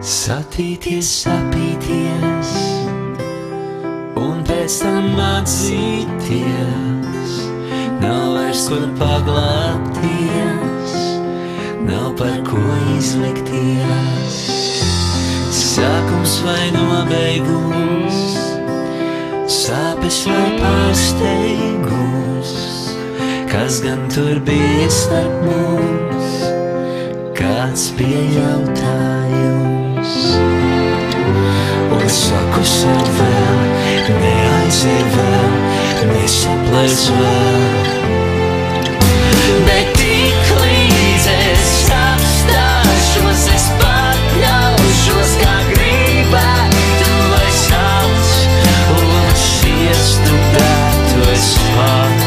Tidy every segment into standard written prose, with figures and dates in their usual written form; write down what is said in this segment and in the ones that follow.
Satīties, sapīties un pēc tam atzīties. Nav vairs kur paglāpties, nav par ko izlikties. Sākums vai nobeigums, sāpes vai pārsteigums. Kas gan tur bija starp mums, kāds bija jautājums? Un saku sev vēl, neaizej vēl, nesaplēs vēl. Bet tik līdz es apstāšos, es pakļaušos, kā gribētu, lai savs lomas iestudētu es pats.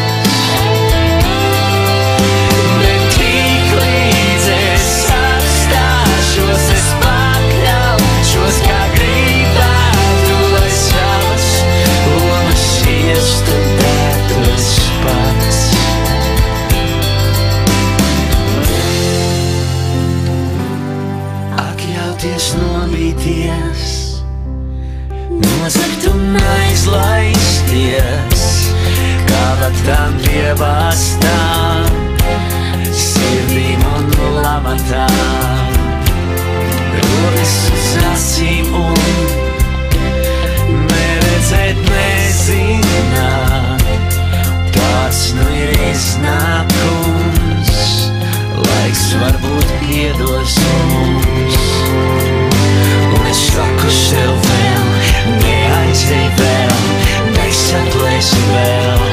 Bet tik līdz es apstāšos, es pakļaušos, kā gribētu, lai savs lomas iestudētu es pats. Atļauties nobīties, nozagt un aizlaisties, kā vatām piebāstām, sirdīm un lamatām. Rodas uz acīm un neredzēt, nezināt, tāds nu ir iznākums. Laiks varbūt piedos mums, un es saku sev vēl, neaizej vēl, nesaplēs vēl.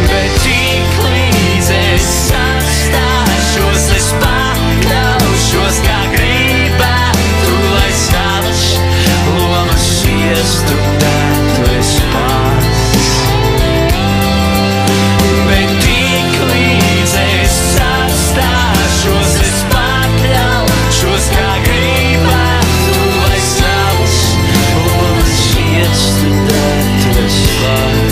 Bet tik līdz es apstāšos, es pakļaušos, kā gribētu, lai savas lomas iestudētu es pats. Bet tik līdz es apstāšos, es pakļaušos, kā gribētu, lai savas lomas iestudētu es pats.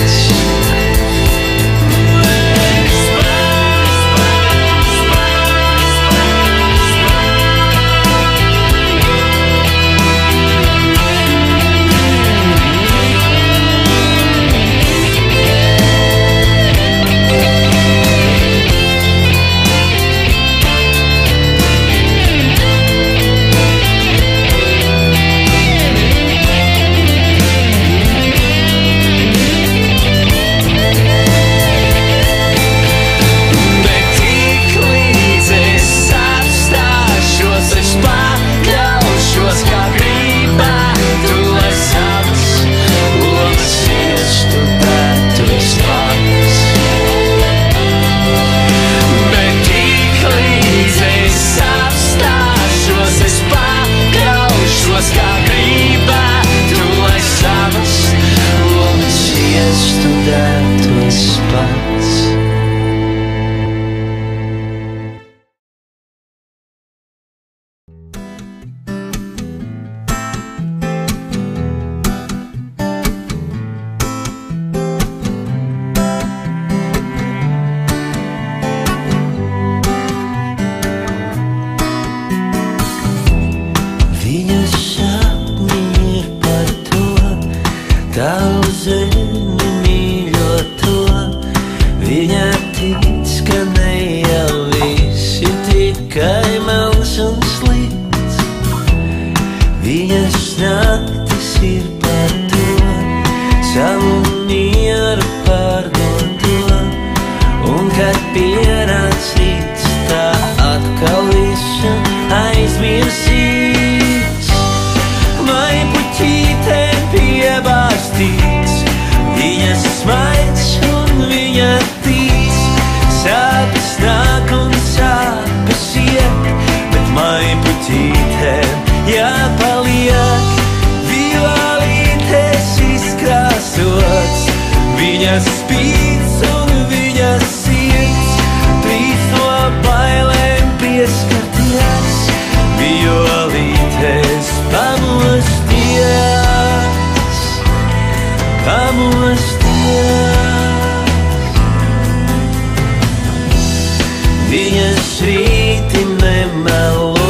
Viņas rīti nemelo,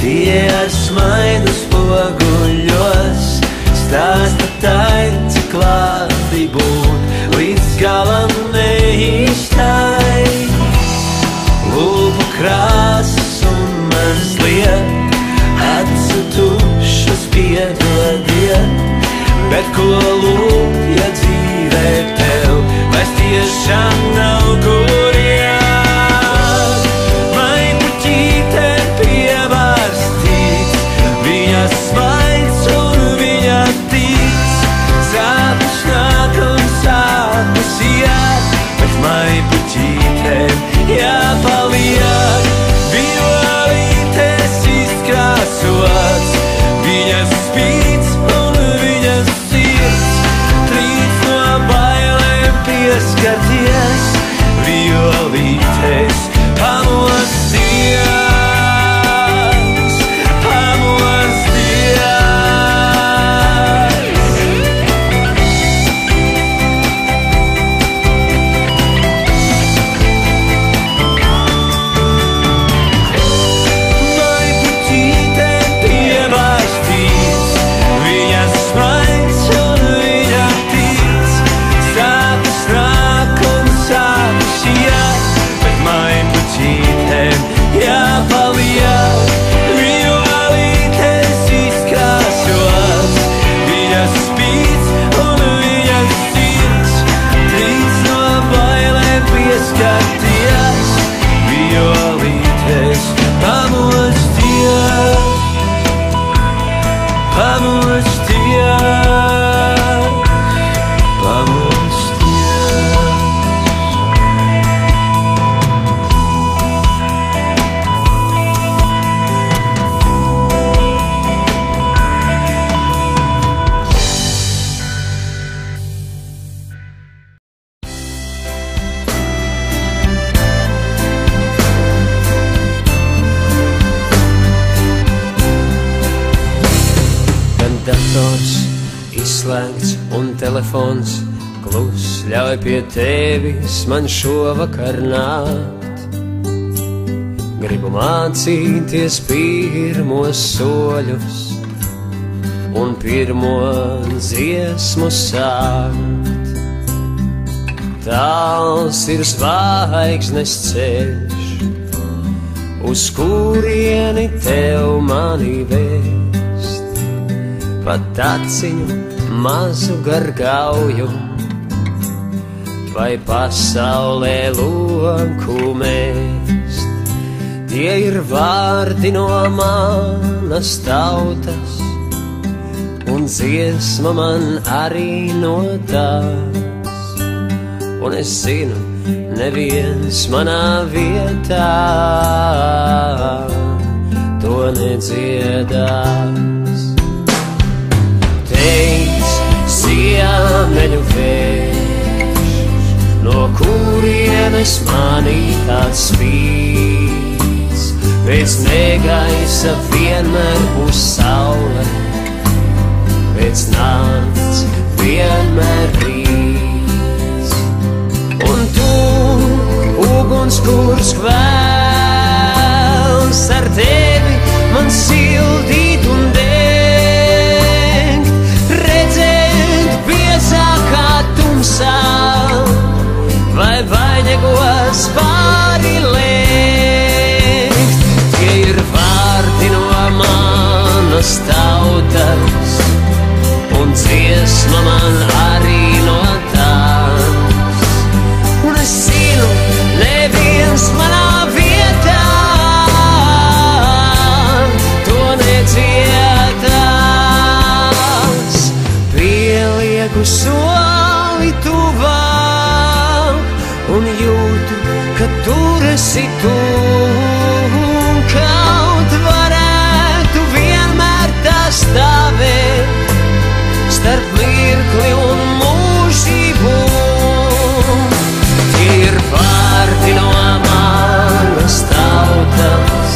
tie būt līdz galam neiztai. Lūpu krāsas un mazliet acu tušas piedodiet, bet ko lūk, ja dzīvē tev vairs tiešām nav kur iet. Vai puķīte piebārstīts, viņa smaids un viņa tīts, sāpes nāk un sāpes iet, bet mai puķītēm jāpaliek. Violītes izkrāsots, viņas spīts un viņas sirds, trīc no bailēm pieskarties, violītes pamosties, pamosties. Vai puķītēm piebārstīts, viņas smaids un viņa tīts, sāpes nāk un sāpes iet, bet mai puķītēm jāpaliek. Violītes izkrāsots, viņas spīts un viņas sirds, trīc no bailēm pieskarties, violītes pamosties, pamosties, pamosties. Kad dators izslēgts un telefons klus, ļauj pie tevis man šovakar nākt. Gribu mācīties pirmos soļus un pirmo dziesmu sākt. Tāls ir zvaigznes ceļš, uz kurieni tev mani vēst, pat taciņu mazu gargauju, vai pasaulē loku mēst. Tie ir vārdi no manas tautas, un dziesma man arī no tās. Un es zinu, neviens manā vietā to nedziedās. Teic, ziemeļu vējš, no kurienes manī tāds spīdz, pēc negaisa vienmēr būs saule, pēc nakts vienmēr rīts. Un tu, uguns, kurs kvēls, ar tevi man sildīt un dengt, redzēt biezākā tumsā, vai vainagos pāri lēkt. Tie ir vārdi no manas tautas, un dziesma man arī no tās. Un es zinu, neviens manā vietā to nedziedās. Pielieku soli tuvāk un jūtu, ka tur esi tu. Kaut varētu vienmēr tā stāvēt starp mirkli un mūžību. Tie ir vārdi no manas tautas,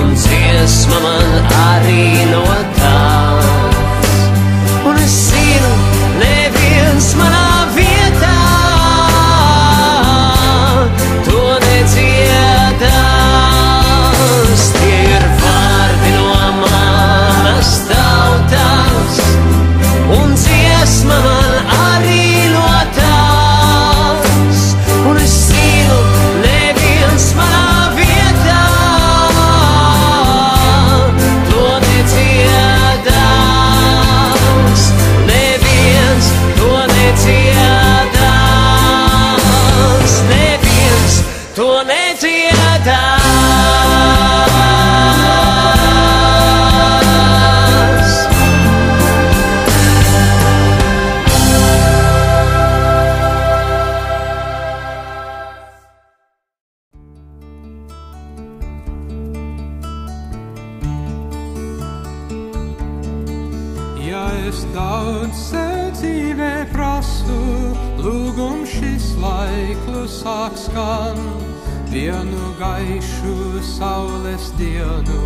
un dziesma man arī no tās. Un es zinu, neviens manā vietā to nedziedās. Ja es daudz sev dzīvē prasu, lūgum šis lai klusāk skan. Vienu gaišu saules dienu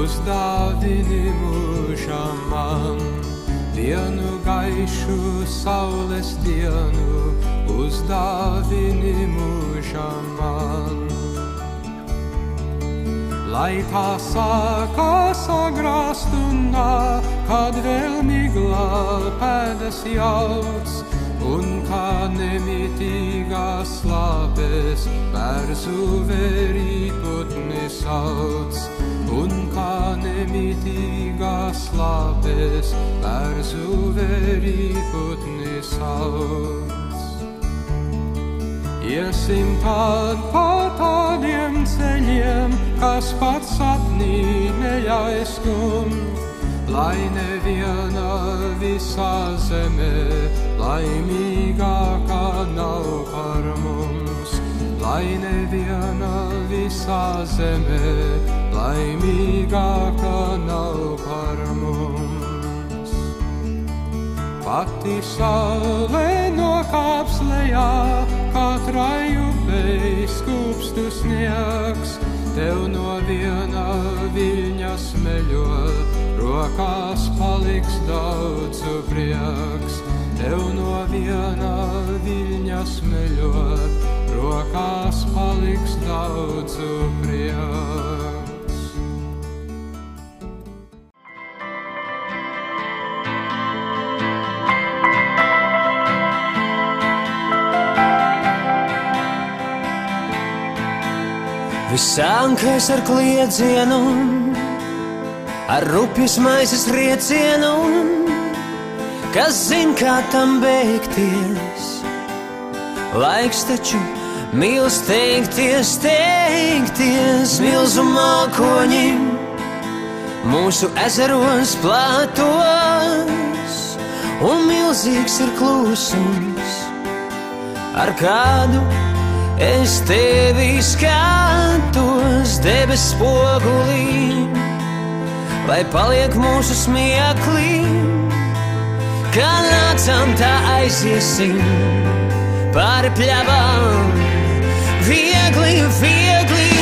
uzdāvini mūžam man. Vienu gaišu saules dienu uzdāvini mūžam man. Lai tā sākās agrā stundā, kad vēl miglā pēdas jauc, un kā nemitīgās slāpes bērzu verīt putni sauc, un kā nemitīgās slāpes bērzu verīt putni sauc. Iesim tad pa tādiem ceļiem, kas pat sapnī neaizskum, lai neviena visā zemē laimīgākā nav par mums, lai neviena visā zemē laimīgākā nav par mums. Pati saule nokāps lejā, katrai upei skūpstu sniegs, tev no viena viļņa smeļot, rokās paliks daudzu prieks. Tev no viena viļņa smeļot, rokās paliks daudzu prieks. Viss sākās ar kliedzienu, ar rupjas maizes riecienu, kas zin, kā tam beigties. Laiks taču mīl steigties, steigties, milzu mākoņi mūsu ezeros plātos, un milzīgs ir klusums, ar kādu es tevi skatos debes spogulī, lai paliek mūsu smieklī, kā nācām tā aiziesim pāri pļavām, viegli, viegli,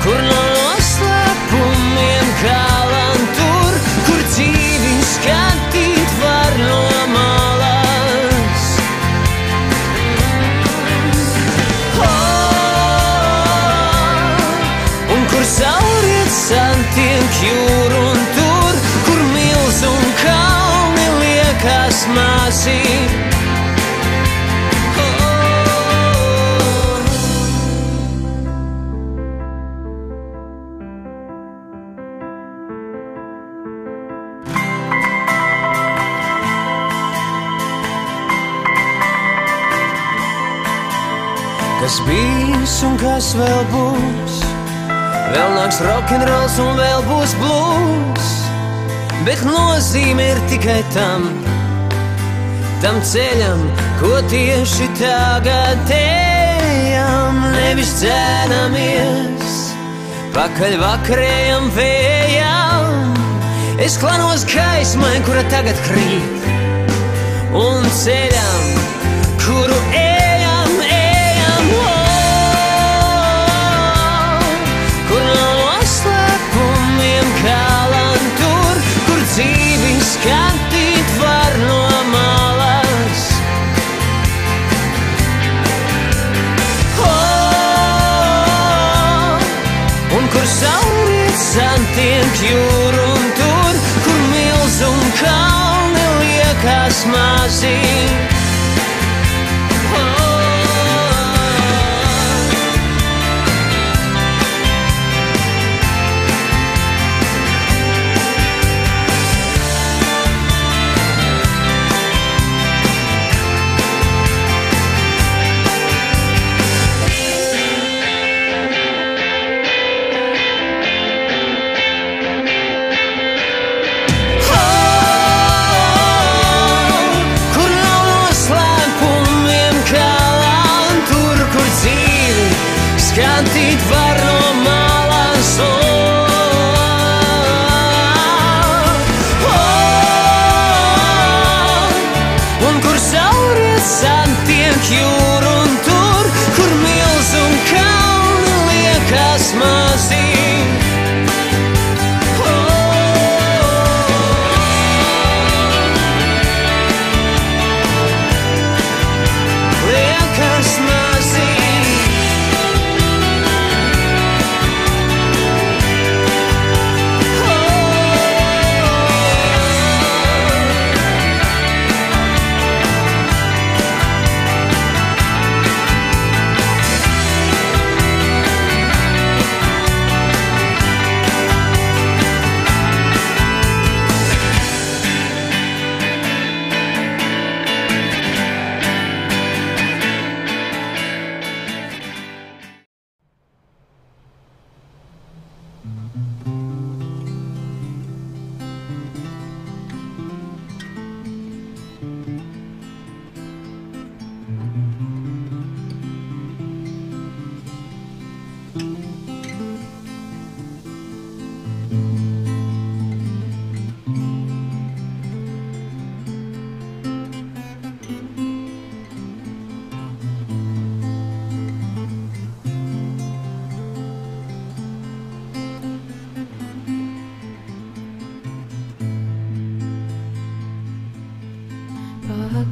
kur no noslēpumiem kalan tur, kur dzīvi skatīt var no malas. Un kur sauriet santiek jūru un tur, kur milz un kalni liekas mazi. Kas bijis un kas vēl būs, vēl nāks rokenrols un vēl būs blues, bet nozīme ir tikai tam ceļam, ko tieši tagad ejam, nevis dzēnamies pakaļ vakarējam vējam. Es klanos gaismai, kura tagad krīt, un ceļam, kuru ejam, kur no noslēpumiem kalan tur, kur dzīvi skatīt var no malas. Un kur sauriet santiek jūru un tur, kur milz un kalni liekas mazi. visam tiek jūru un tur, kur milz un kalni liekas mazi.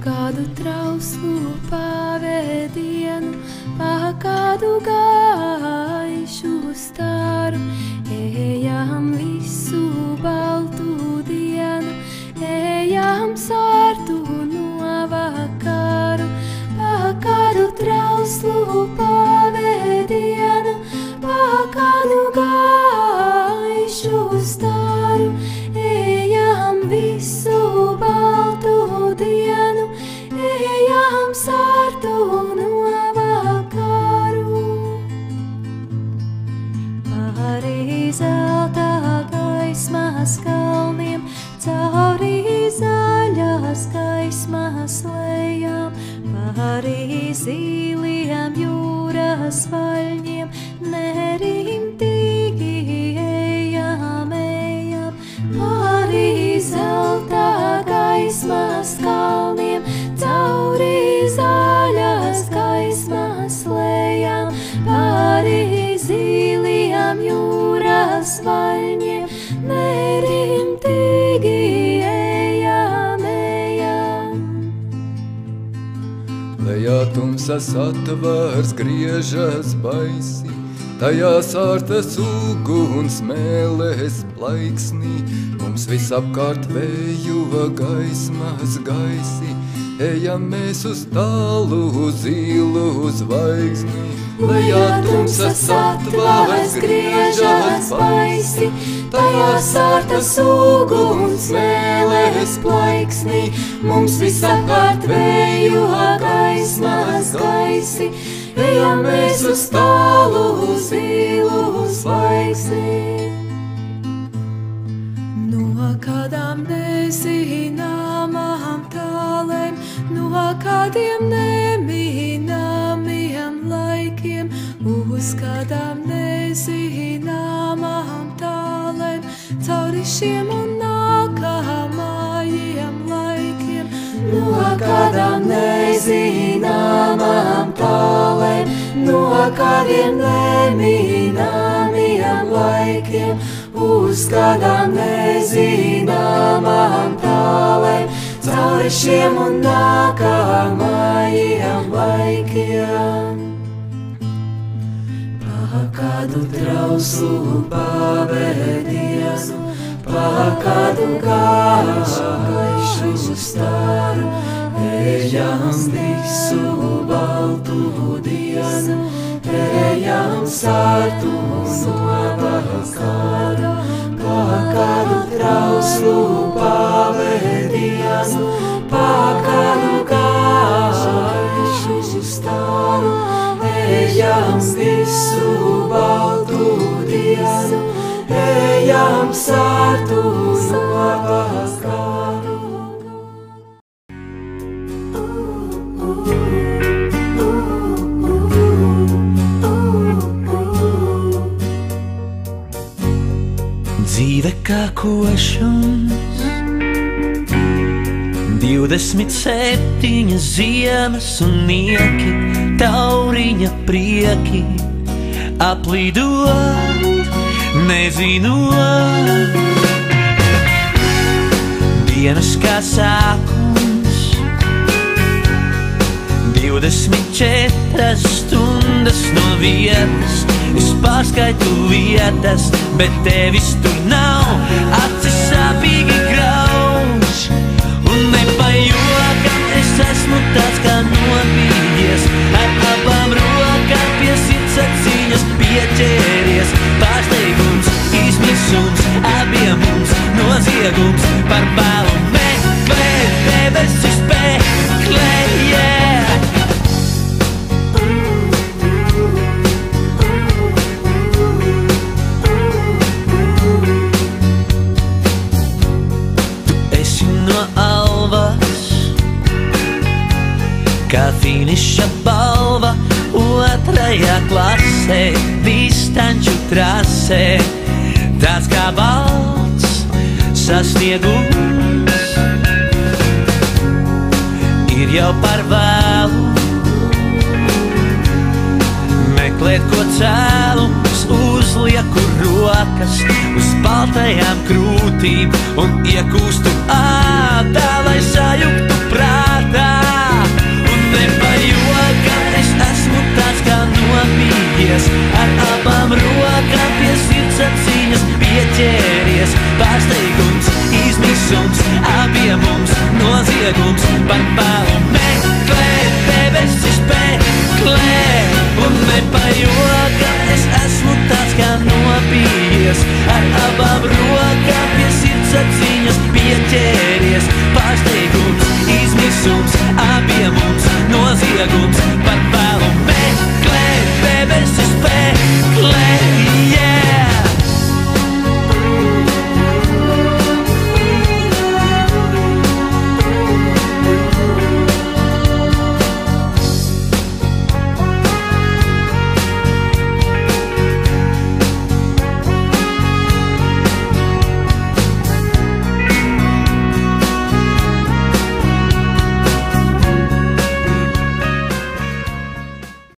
Kādu trauslu pavedienu, pa kādu gaišu staru, ejam visu baltu dienu, ejam sārtu no vakaru. Pa kādu trauslu pavedienu, pa kādu gaišu staru, ejam visu baltu dienu, ejam sārtu no vakaru. Pāri zelta gaismas kalniem, cauri zaļās gaismas lejām, pāri ziliem jūras vaļņiem, nerimtīgi ejam, ejam. Pāri zelta gaismas kalniem, cauri zaļās gaismas lejām, pāri ziliem jūras vaļņiem, nerimtīgi ejam, ejam. Lejā tumsas atvars griežas baisi, tajā sārtas uguns mēlēs plaiksnī, mums visapkārt vējo gaismas gaisi, ejam mēs uz tālu zilu zvaigzni. Lejā tumsas atvars griežas baisi, tajā sārtas uguns mēlēs plaiksnī, mums visapkārt vējo gaismas gaisi, ejam mēs uz tālu zilu zvaigzni. No kādām nezināmām tālēm, no kādiem nemīnāmiem laikiem, uz kādām nezināmām tālēm, cauri šiem un nākamajiem laikiem. No kādām nezināmām tālēm, no kādiem nemīnāmiem laikiem, uz kādām nezināmām tālēm, cauri šiem un nākamajiem laikiem. Pa kādu trauslu pavedienu, pa kādu gaišu staru, ejam visu baltu dienu, ejam sārtu no vakaru. Pa kādu trauslu pavedienu, pa kādu gaišu staru, ejam visu baltu dienu, ejam sārtu no vakaru. Dzīve kā košums, 27 ziemas un nieki, tauriņa prieki, aplidot, nezinot. Dienas kā sākums, 24 stundas no vietas, es pārskaitu vietas, bet tevis tur nav, acis sāpīgi grauž. Un nepajokam es esmu tāds kā nobījies, ar abām rokām pie sirds atziņas pieķēries. Pārsteigums, izmisums, abiem mums noziegums, par bēlu meklē, debesis meklē, yeah. Kā finiša balva otrajā klasē, distanču trasē, tāds kā balts sasniegums. Ir jau par vēlu meklēt, ko cēlums, uzlieku rokas uz baltajām krūtīm un iekūstu ādā, lai sajuktu prātā.